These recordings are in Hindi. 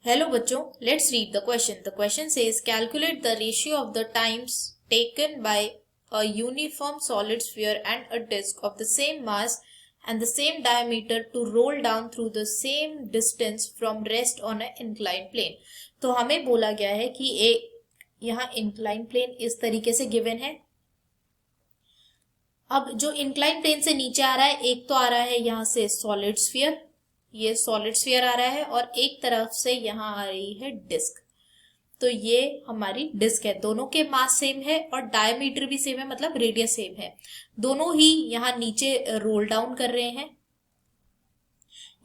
Hello बच्चों, let's read the question. The question says calculate the ratio of the times taken by a uniform solid sphere and a disk of the same mass and the same diameter to roll down through the same distance from rest on an inclined plane. तो हमें बोला गया है कि यहाँ inclined plane इस तरीके से given है. अब जो inclined plane से नीचे आ रहा है, एक तो आ रहा है यहाँ से solid sphere, ये सॉलिड स्फीयर आ रहा है और एक तरफ से यहाँ आ रही है डिस्क. तो ये हमारी डिस्क है, दोनों के मास सेम है और डायमीटर भी सेम है, मतलब रेडियस सेम है. दोनों ही यहाँ नीचे रोल डाउन कर रहे हैं.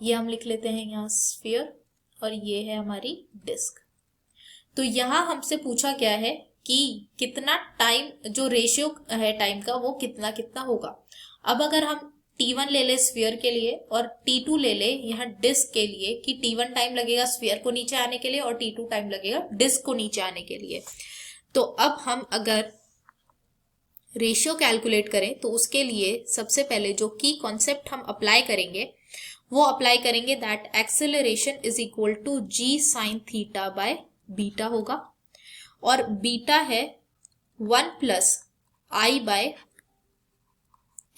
ये हम लिख लेते हैं यहाँ स्फीयर और ये है हमारी डिस्क. तो यहाँ हमसे पूछा गया है कि कितना टाइम, जो रेशियो है टाइम का, वो कितना कितना होगा. अब अगर हम T1 ले ले स्फीयर के लिए और T2 ले ले यहाँ डिस्क के लिए कि T1 टाइम लगेगा स्फीयर को नीचे आने के लिए और T2 टाइम लगेगा डिस्क को नीचे आने के लिए. तो अब हम अगर रेशियो कैलकुलेट करें तो उसके लिए सबसे पहले जो की कॉन्सेप्ट हम अप्लाई करेंगे वो अप्लाई करेंगे that acceleration is equal to G sine theta by beta होगा. और बीटा है 1 plus I by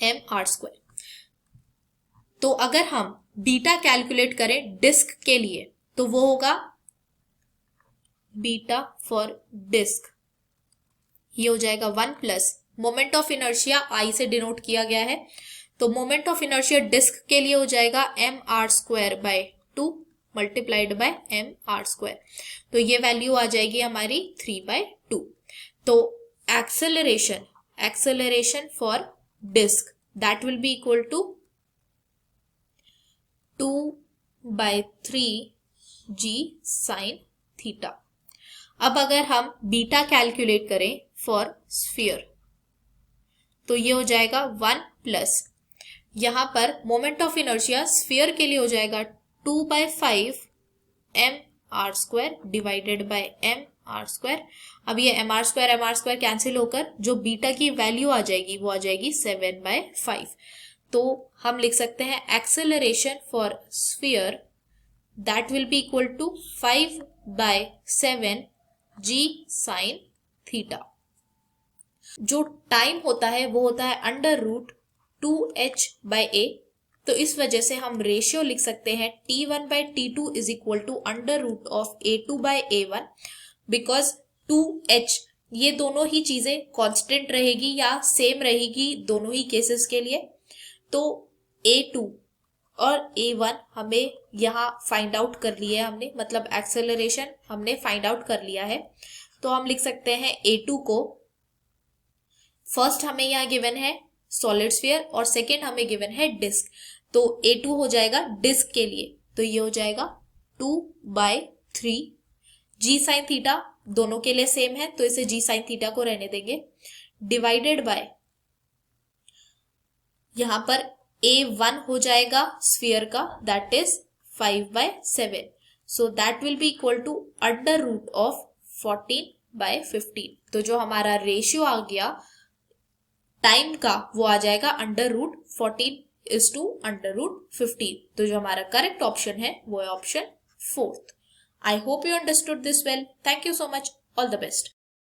M R square. तो अगर हम बीटा कैलकुलेट करें डिस्क के लिए तो वो होगा बीटा फॉर डिस्क, ये हो जाएगा 1 plus moment of inertia I से डिनोट किया गया है. तो मोमेंट ऑफ इनर्शिया डिस्क के लिए हो जाएगा M R square by 2 multiplied by M R square. तो ये वैल्यू आ जाएगी हमारी 3/2. तो acceleration for disc that will be equal to 2/3 G sine theta. अब अगर हम बीटा कैलकुलेट करें फॉर स्फीयर तो ये हो जाएगा 1 प्लस, यहां पर मोमेंट ऑफ इनर्शिया स्फीयर के लिए हो जाएगा 2/5 M R square divided by M R square. अब ये एम आर स्क्वायर कैंसिल होकर जो बीटा की वैल्यू आ जाएगी वो आ जाएगी 7/5. तो हम लिख सकते हैं acceleration for sphere that will be equal to 5/7 G sine theta. जो टाइम होता है वो होता है √2h/a. तो इस वजह से हम रेशियो लिख सकते हैं T1/T2 is equal to √A2/A1 because 2h ये दोनों ही चीजें कांस्टेंट रहेगी या सेम रहेगी दोनों ही केसेस के लिए. तो A2 और A1 हमें यहाँ फाइंड आउट कर लिया है हमने, मतलब एक्सेलरेशन हमने फाइंड आउट कर लिया है. तो हम लिख सकते हैं A2 को, फर्स्ट हमें यहाँ गिवन है सॉलिड स्फीयर और सेकेंड हमें गिवन है डिस्क. तो A2 हो जाएगा डिस्क के लिए, तो ये हो जाएगा 2/3 जी साइन थीटा, दोनों के लिए सेम है तो इसे जी साइन थीटा को रहने देंगे, डिवाइडेड बाय यहां पर A1 हो जाएगा स्फीयर का that is 5/7. So that will be equal to √14/15. तो जो हमारा रेशियो आ गया टाइम का वो आ जाएगा √14:15. तो जो हमारा करेक्ट ऑप्शन है वो है option 4th. I hope you understood this well. Thank you so much. All the best.